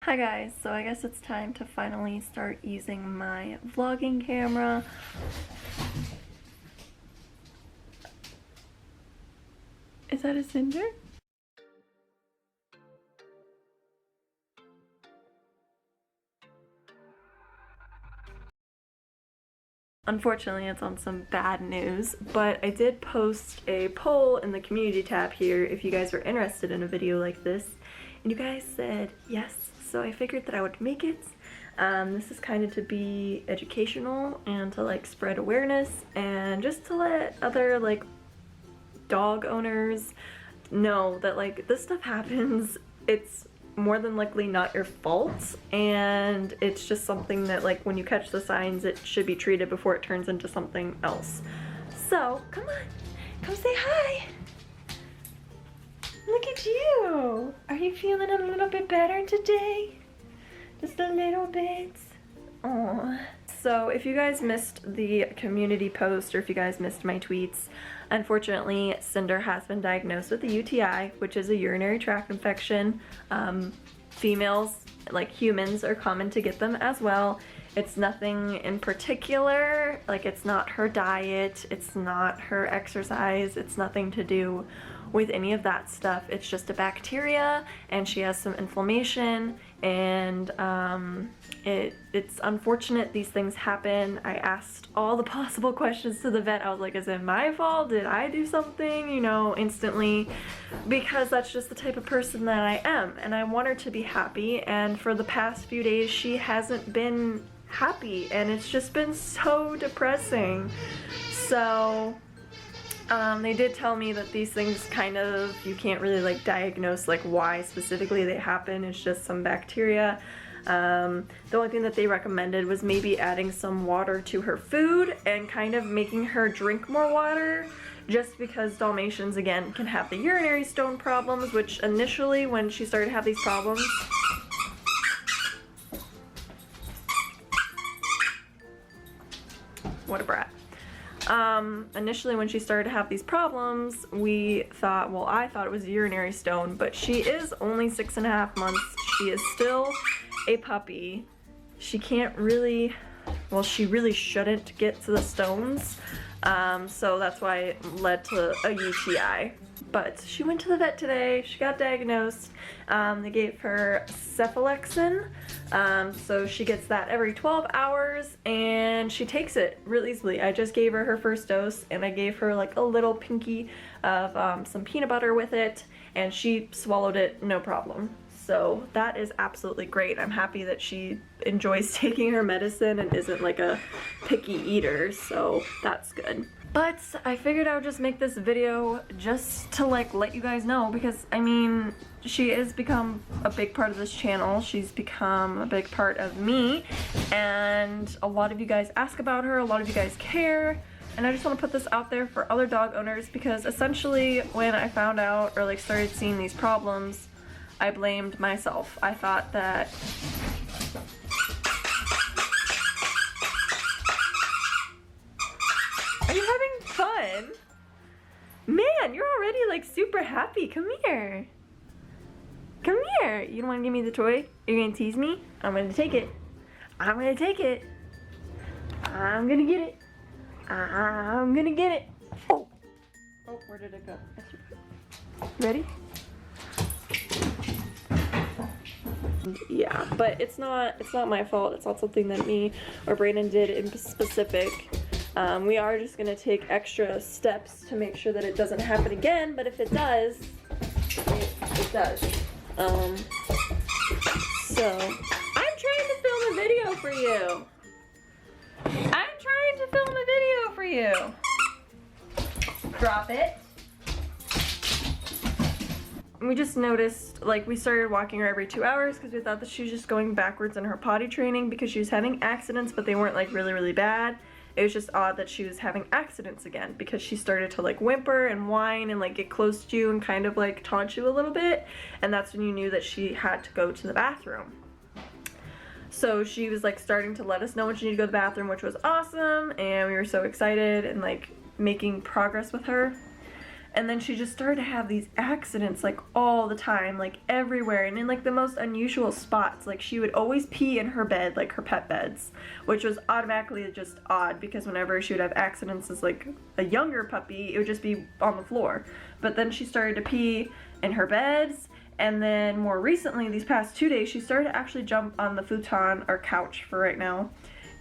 Hi guys, so I guess it's time to finally start using my vlogging camera. Is that a Cinder? Unfortunately, it's on some bad news, but I did post a poll in the community tab here if you guys were interested in a video like this, and you guys said yes, so I figured that I would make it. This is kind of to be educational and to like spread awareness and just to let other like dog owners know that like this stuff happens. It's more than likely not your fault, and it's just something that like when you catch the signs it should be treated before it turns into something else. So come on, come say hi. Look at you. Are you feeling a little bit better today? Just a little bit. Aww. So if you guys missed the community post or if you guys missed my tweets, unfortunately Cinder has been diagnosed with a UTI, which is a urinary tract infection. Females, like humans, are common to get them as well. It's nothing in particular, like it's not her diet, it's not her exercise, it's nothing to do with any of that stuff. It's just a bacteria and she has some inflammation, and it's unfortunate these things happen. I asked all the possible questions to the vet. I was like, is it my fault? Did I do something? You know, instantly, because that's just the type of person that I am, and I want her to be happy, and for the past few days she hasn't been happy, and it's just been so depressing. So they did tell me that these things kind of, you can't really like diagnose like why specifically they happen. It's just some bacteria. The only thing that they recommended was maybe adding some water to her food and kind of making her drink more water, just because Dalmatians again can have the urinary stone problems, which initially when she started to have these problems, what a brat. Initially when she started to have these problems, we thought, well, I thought it was a urinary stone, but she is only 6.5 months. She is still a puppy. She can't really, well, she really shouldn't get to the stones. So that's why it led to a UTI. But she went to the vet today, she got diagnosed. They gave her cephalexin, so she gets that every 12 hours and she takes it real easily. I just gave her her first dose and I gave her like a little pinky of some peanut butter with it, and she swallowed it no problem. So that is absolutely great. I'm happy that she enjoys taking her medicine and isn't like a picky eater, so that's good. But I figured I would just make this video just to like let you guys know, because I mean, she has become a big part of this channel. She's become a big part of me, and a lot of you guys ask about her, a lot of you guys care, and I just want to put this out there for other dog owners, because essentially when I found out or like started seeing these problems, I blamed myself. I thought that are you having fun? Man, you're already like super happy. Come here. Come here. You don't want to give me the toy? You're gonna tease me? I'm gonna take it. I'm gonna take it. I'm gonna get it. I'm gonna get it. Oh. Oh, where did it go? Ready? Yeah, but it's not my fault. It's not something that me or Brandon did in specific. We are just gonna take extra steps to make sure that it doesn't happen again, but if it does, it does. So I'm trying to film a video for you. I'm trying to film a video for you. Drop it. We just noticed, like, we started walking her every 2 hours because we thought that she was just going backwards in her potty training, because she was having accidents, but they weren't like really bad. It was just odd that she was having accidents again, because she started to like whimper and whine and like get close to you and kind of like taunt you a little bit, and that's when you knew that she had to go to the bathroom. So she was like starting to let us know when she needed to go to the bathroom, which was awesome, and we were so excited and like making progress with her. And then she just started to have these accidents like all the time, like everywhere, and in like the most unusual spots. Like she would always pee in her bed, like her pet beds, which was automatically just odd because whenever she would have accidents as like a younger puppy, it would just be on the floor. But then she started to pee in her beds, and then more recently, these past 2 days, she started to actually jump on the futon, or couch for right now,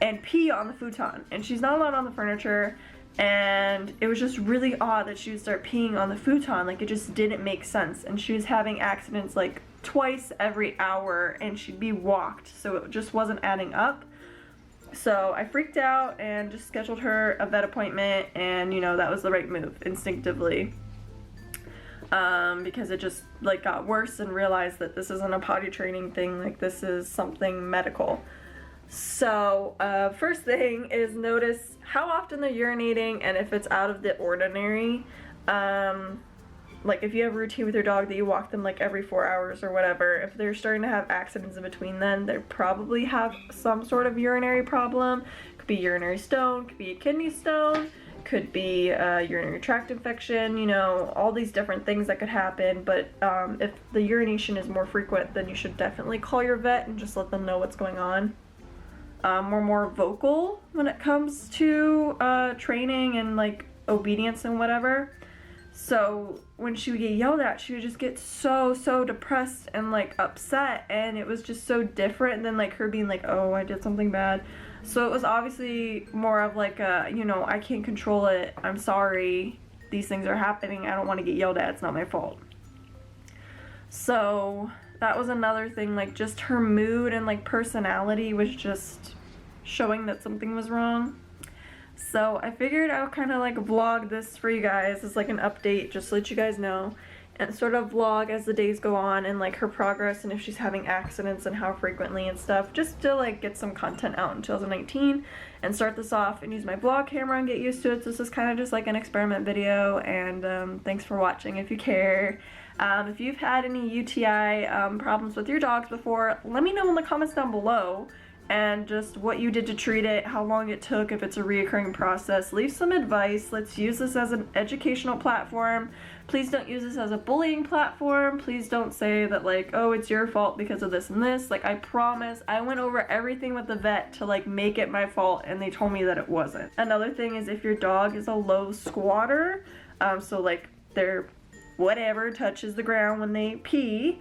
and pee on the futon. And she's not allowed on the furniture. And it was just really odd that she would start peeing on the futon. Like, it just didn't make sense. And she was having accidents like twice every hour, and she'd be walked, so it just wasn't adding up. So I freaked out and just scheduled her a vet appointment, and you know, that was the right move instinctively, because it just like got worse, and realized that this isn't a potty training thing, like this is something medical. So first thing is notice how often they're urinating and if it's out of the ordinary. Like if you have a routine with your dog that you walk them like every 4 hours or whatever, if they're starting to have accidents in between then, they probably have some sort of urinary problem. Could be urinary stone, could be a kidney stone, could be a urinary tract infection, you know, all these different things that could happen. But if the urination is more frequent, then you should definitely call your vet and just let them know what's going on. We're more vocal when it comes to training and like obedience and whatever. So when she would get yelled at, she would just get so depressed and like upset, and it was just so different than like her being like, oh, I did something bad. So it was obviously more of like a, you know, I can't control it, I'm sorry, these things are happening, I don't want to get yelled at, it's not my fault. So that was another thing, like just her mood and like personality was just showing that something was wrong. So I figured I'll kind of like vlog this for you guys as like an update, just to let you guys know, and sort of vlog as the days go on and like her progress and if she's having accidents and how frequently and stuff, just to like get some content out in 2019 and start this off and use my vlog camera and get used to it. So this is kind of just like an experiment video, and thanks for watching if you care. If you've had any UTI problems with your dogs before, let me know in the comments down below, and just what you did to treat it, how long it took, if it's a reoccurring process. Leave some advice. Let's use this as an educational platform. Please don't use this as a bullying platform. Please don't say that like, oh, it's your fault because of this and this. Like, I promise I went over everything with the vet to like make it my fault, and they told me that it wasn't. Another thing is if your dog is a low squatter, so like their whatever touches the ground when they pee,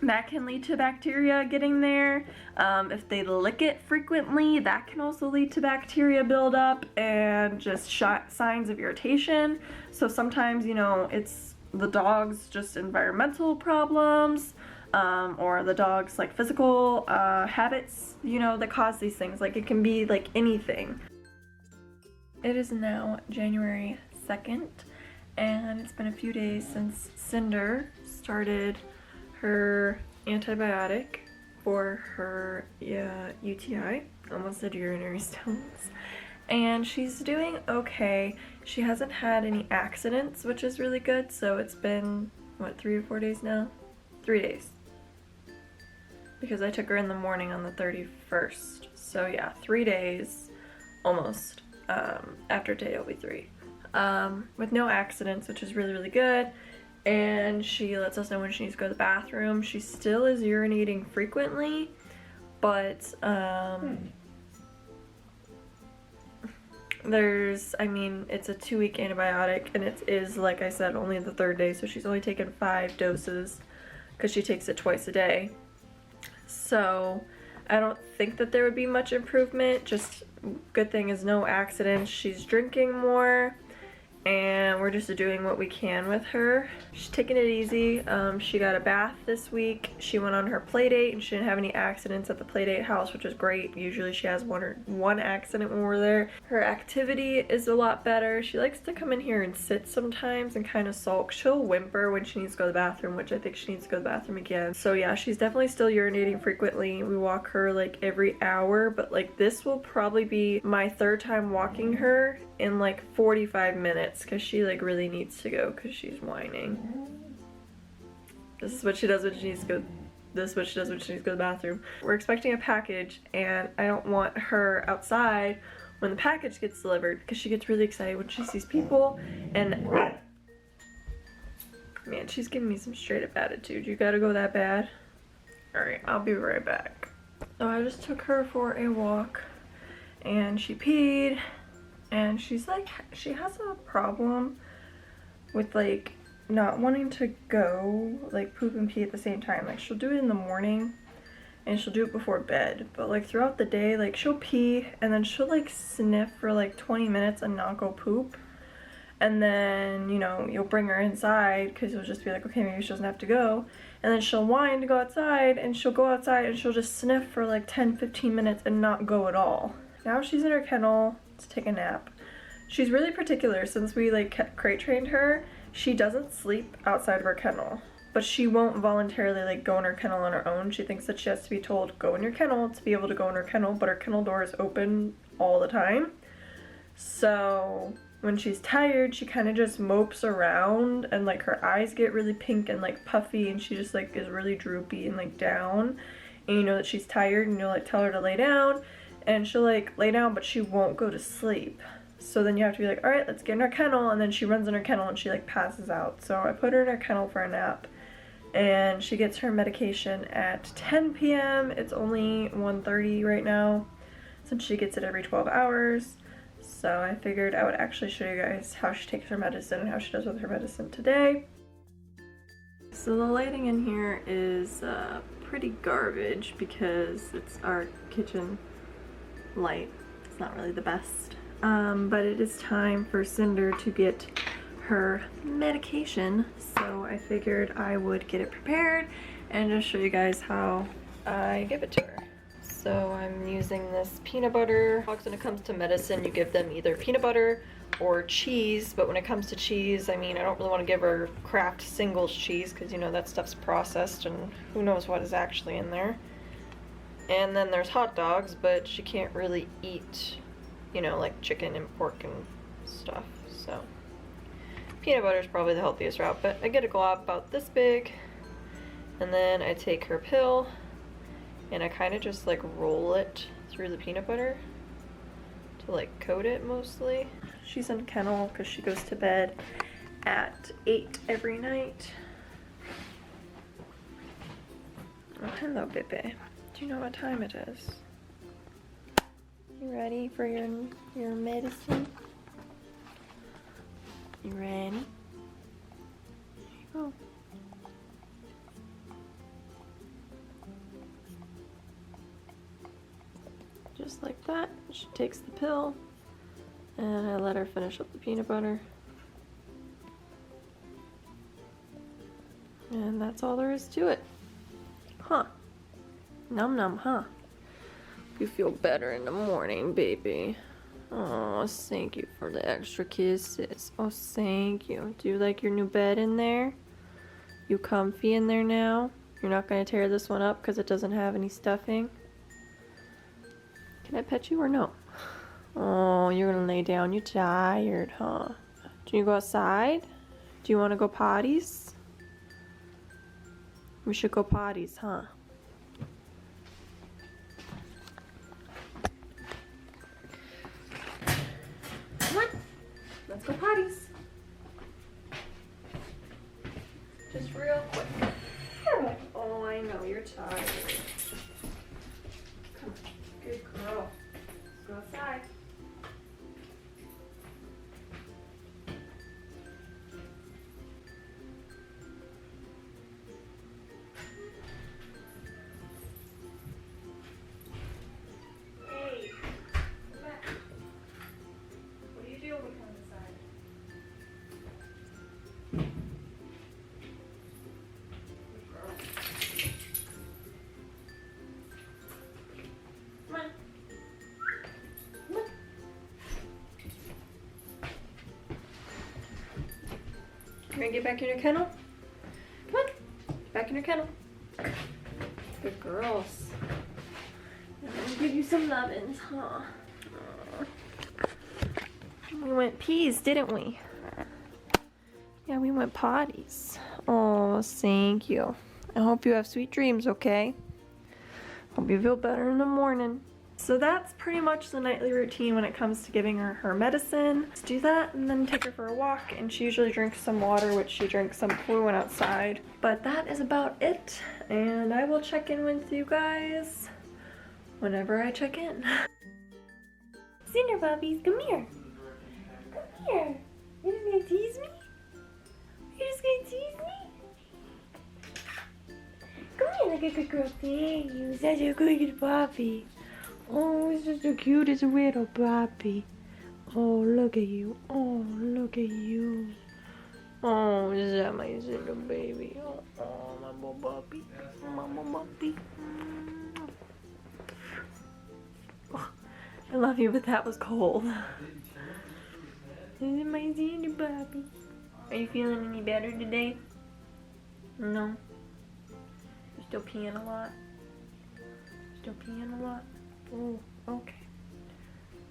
that can lead to bacteria getting there. If they lick it frequently, that can also lead to bacteria buildup and just signs of irritation. So sometimes, you know, it's the dog's just environmental problems, or the dog's like physical habits, you know, that cause these things. Like it can be like anything. It is now January 2nd, and it's been a few days since Cinder started her antibiotic for her UTI, almost said urinary stones, and she's doing okay. She hasn't had any accidents, which is really good. So it's been, what, 3 or 4 days now? 3 days. Because I took her in the morning on the 31st. So yeah, 3 days, almost. After today it'll be 3. With no accidents, which is really good. And she lets us know when she needs to go to the bathroom. She still is urinating frequently, but there's, I mean, it's a 2-week antibiotic, and it is, like I said, only the 3rd day, so she's only taken 5 doses because she takes it twice a day. So I don't think that there would be much improvement. Just good thing is no accidents. She's drinking more, and we're just doing what we can with her. She's taking it easy. She got a bath this week. She went on her play date, and she didn't have any accidents at the play date house, which is great. Usually she has one accident when we're there. Her activity is a lot better. She likes to come in here and sit sometimes and kind of sulk. She'll whimper when she needs to go to the bathroom, which I think she needs to go to the bathroom again. So yeah, she's definitely still urinating frequently. We walk her like every hour, but like this will probably be my 3rd time walking her in like 45 minutes because she like really needs to go because she's whining. This is what she does when she needs to go. This is what she does when she needs to go to the bathroom. We're expecting a package, and I don't want her outside when the package gets delivered, because she gets really excited when she sees people. And man, she's giving me some straight up attitude. You gotta go that bad? Alright, I'll be right back. So I just took her for a walk and she peed, and she's like, she has a problem with like not wanting to go like poop and pee at the same time. Like she'll do it in the morning and she'll do it before bed, but like throughout the day, like she'll pee and then she'll like sniff for like 20 minutes and not go poop. And then, you know, you'll bring her inside because you'll just be like, okay, maybe she doesn't have to go. And then she'll whine to go outside, and she'll go outside and she'll just sniff for like 10-15 minutes and not go at all. Now she's in her kennel to take a nap. She's really particular. Since we like crate trained her, she doesn't sleep outside of her kennel. But she won't voluntarily like go in her kennel on her own. She thinks that she has to be told, go in your kennel to be able to go in her kennel, but her kennel door is open all the time. So when she's tired, she kind of just mopes around, and like her eyes get really pink and like puffy, and she just like is really droopy and like down. And you know that she's tired, and you'll like tell her to lay down, and she'll like lay down, but she won't go to sleep. So then you have to be like, all right, let's get in her kennel. And then she runs in her kennel and she like passes out. So I put her in her kennel for a nap, and she gets her medication at 10 p.m. It's only 1:30 right now, since she gets it every 12 hours. So I figured I would actually show you guys how she takes her medicine and how she does with her medicine today. So the lighting in here is pretty garbage because it's our kitchen light. It's not really the best. But it is time for Cinder to get her medication, so I figured I would get it prepared and just show you guys how I give it to her. So I'm using this peanut butter. When it comes to medicine, you give them either peanut butter or cheese, but when it comes to cheese, I mean, I don't really want to give her Kraft Singles cheese because, you know, that stuff's processed and who knows what is actually in there. And then there's hot dogs, but she can't really eat, you know, like chicken and pork and stuff, so peanut butter is probably the healthiest route. But I get a glob about this big, and then I take her pill and I kind of just like roll it through the peanut butter to like coat it mostly. She's in kennel because she goes to bed at 8 every night. Oh, hello, baby. Do you know what time it is? You ready for your medicine? You ready? There you go. Just like that, she takes the pill, and I let her finish up the peanut butter. And that's all there is to it. Huh. Num num, huh? You feel better in the morning, baby. Oh, thank you for the extra kisses. Oh, thank you. Do you like your new bed in there? You comfy in there now? You're not going to tear this one up because it doesn't have any stuffing? Can I pet you or no? Oh, you're going to lay down. You're tired, huh? Do you go outside? Do you want to go potties? We should go potties, huh? Come on, let's go potties. Just real quick. Oh, I know, you're tired. Come on, good girl. Let's go outside. You ready to get back in your kennel? Come on, get back in your kennel. Good girls. I'm gonna give you some lovin's, huh? We went peas, didn't we? Yeah, we went potties. Oh, thank you. I hope you have sweet dreams, okay? Hope you feel better in the morning. So that's pretty much the nightly routine when it comes to giving her her medicine. Let's do that and then take her for a walk, and she usually drinks some water, which she drinks some fluid outside. But that is about it, and I will check in with you guys whenever I check in. Cinder puppies, come here. Come here. You're just gonna tease me? You're just gonna tease me? Come here like a good girl. Thank you. Such a good puppy. Oh, it's just the cutest little puppy. Oh, look at you. Oh, look at you. Oh, is that my little baby? Oh, my little puppy. My little puppy. Oh, I love you, but that was cold. This is my little puppy. Are you feeling any better today? No? You're still peeing a lot? Still peeing a lot? Oh, okay.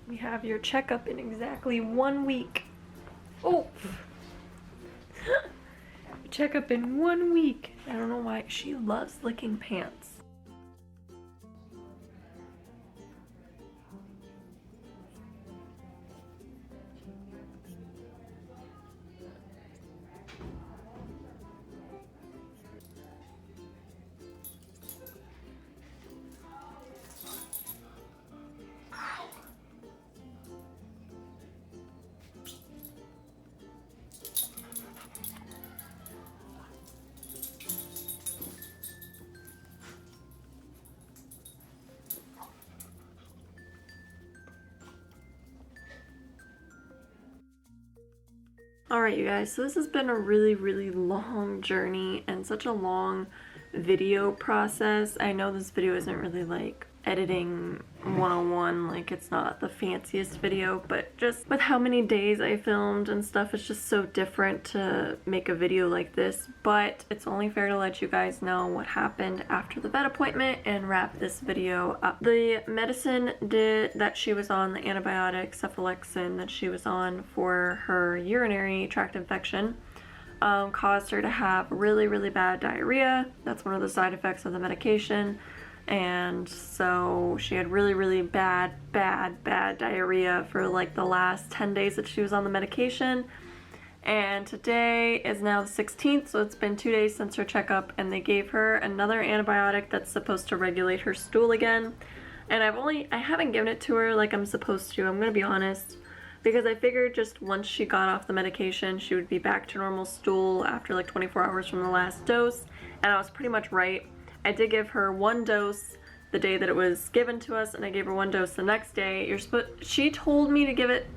We have your checkup in exactly 1 week. Oh! Checkup in 1 week. I don't know why. She loves licking pants. Alright you guys, so this has been a really long journey and such a long video process. I know this video isn't really like editing 101, like it's not the fanciest video, but just with how many days I filmed and stuff, it's just so different to make a video like this. But it's only fair to let you guys know what happened after the vet appointment and wrap this video up. The medicine that she was on, the antibiotic cephalexin that she was on for her urinary tract infection, caused her to have really bad diarrhea. That's one of the side effects of the medication. And so she had really bad diarrhea for like the last 10 days that she was on the medication. And today is now the 16th, so it's been 2 days since her checkup, and they gave her another antibiotic that's supposed to regulate her stool again. And I haven't given it to her like I'm supposed to, I'm gonna be honest, because I figured just once she got off the medication she would be back to normal stool after like 24 hours from the last dose, and I was pretty much right. I did give her 1 dose the day that it was given to us, and I gave her 1 dose the next day. She told me to give it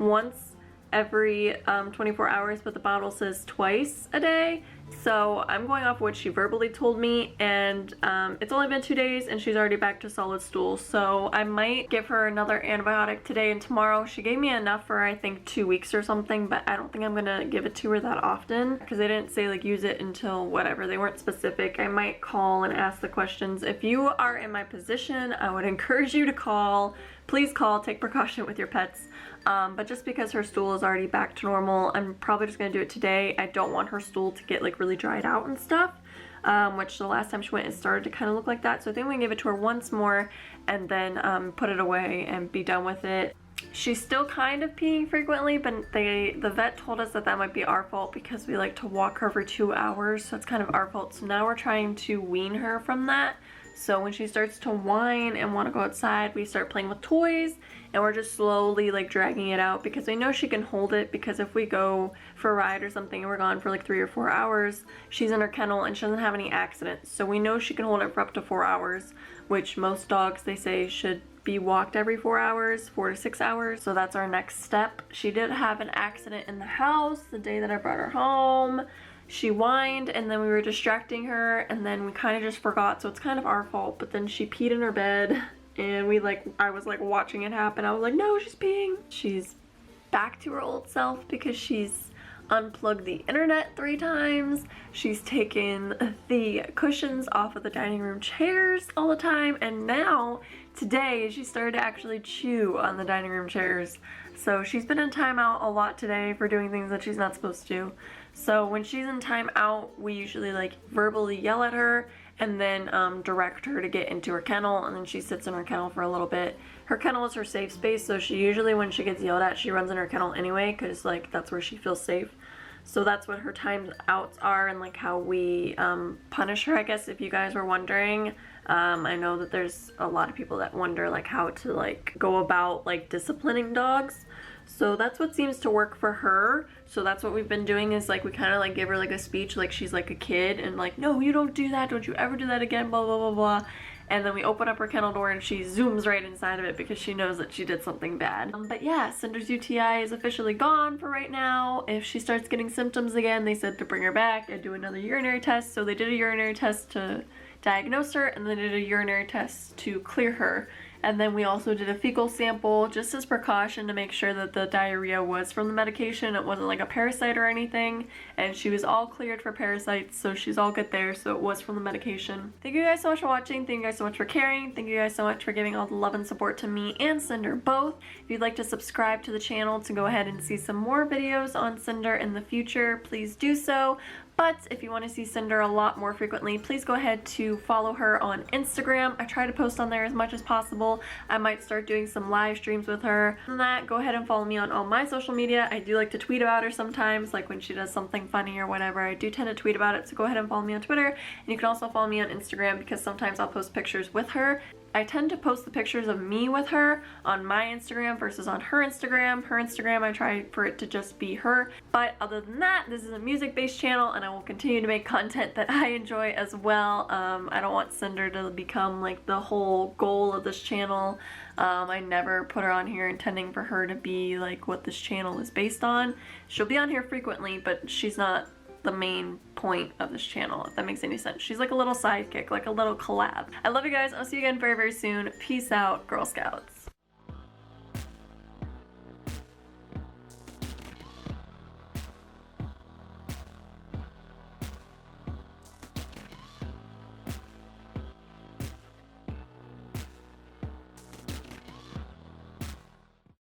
once every 24 hours, but the bottle says twice a day. So I'm going off what she verbally told me, and it's only been 2 days and she's already back to solid stool. So I might give her another antibiotic today and tomorrow. She gave me enough for I think 2 weeks or something, but I don't think I'm gonna give it to her that often because they didn't say like use it until whatever. They weren't specific. I might call and ask the questions. If you are in my position, I would encourage you to call. Please call, take precaution with your pets. But just because her stool is already back to normal, I'm probably just gonna do it today. I don't want her stool to get like really dried out and stuff, which the last time she went it started to kind of look like that. So I think we can give it to her once more and then put it away and be done with it. She's still kind of peeing frequently, but the vet told us that that might be our fault because we like to walk her for 2 hours, so it's kind of our fault. So now we're trying to wean her from that. So when she starts to whine and want to go outside, we start playing with toys, and we're just slowly like dragging it out because we know she can hold it, because if we go for a ride or something and we're gone for like 3 or 4 hours, she's in her kennel and she doesn't have any accidents. So we know she can hold it for up to 4 hours, which most dogs they say should be walked every 4 hours, 4 to 6 hours. So that's our next step. She did have an accident in the house the day that I brought her home. She whined and then we were distracting her and then we kind of just forgot, so it's kind of our fault. But then she peed in her bed and I was like watching it happen. I was like, no, she's peeing. She's back to her old self because she's unplugged the internet 3 times. She's taken the cushions off of the dining room chairs all the time, and now today she started to actually chew on the dining room chairs. So she's been in timeout a lot today for doing things that she's not supposed to. So when she's in timeout, we usually like verbally yell at her, and then direct her to get into her kennel, and then she sits in her kennel for a little bit. Her kennel is her safe space, so she usually, when she gets yelled at, she runs in her kennel anyway, because like that's where she feels safe. So that's what her times outs are, and like how we punish her, I guess, if you guys were wondering. I know that there's a lot of people that wonder like how to like go about like disciplining dogs. So that's what seems to work for her. So that's what we've been doing, is like we kind of like give her like a speech like she's like a kid, and like, no, you don't do that, don't you ever do that again, blah blah blah blah. And then we open up her kennel door and she zooms right inside of it because she knows that she did something bad. But yeah, Cinder's UTI is officially gone for right now. If she starts getting symptoms again, they said to bring her back and do another urinary test. So they did a urinary test to diagnose her, and then they did a urinary test to clear her. And then we also did a fecal sample just as precaution to make sure that the diarrhea was from the medication. It wasn't like a parasite or anything. And she was all cleared for parasites, so she's all good there. So it was from the medication. Thank you guys so much for watching. Thank you guys so much for caring. Thank you guys so much for giving all the love and support to me and Cinder both. If you'd like to subscribe to the channel to go ahead and see some more videos on Cinder in the future, please do so. But if you want to see Cinder a lot more frequently, please go ahead to follow her on Instagram. I try to post on there as much as possible. I might start doing some live streams with her. Other than that, go ahead and follow me on all my social media. I do like to tweet about her sometimes, like when she does something funny or whatever. I do tend to tweet about it, so go ahead and follow me on Twitter. And you can also follow me on Instagram, because sometimes I'll post pictures with her. I tend to post the pictures of me with her on my Instagram versus on her Instagram. Her Instagram, I try for it to just be her. But other than that, this is a music-based channel, and I will continue to make content that I enjoy as well. I don't want Cinder to become like the whole goal of this channel. I never put her on here intending for her to be like what this channel is based on. She'll be on here frequently, but she's not the main point of this channel, if that makes any sense. She's like a little sidekick, like a little collab. I love you guys. I'll see you again very, very soon. Peace out, Girl Scouts.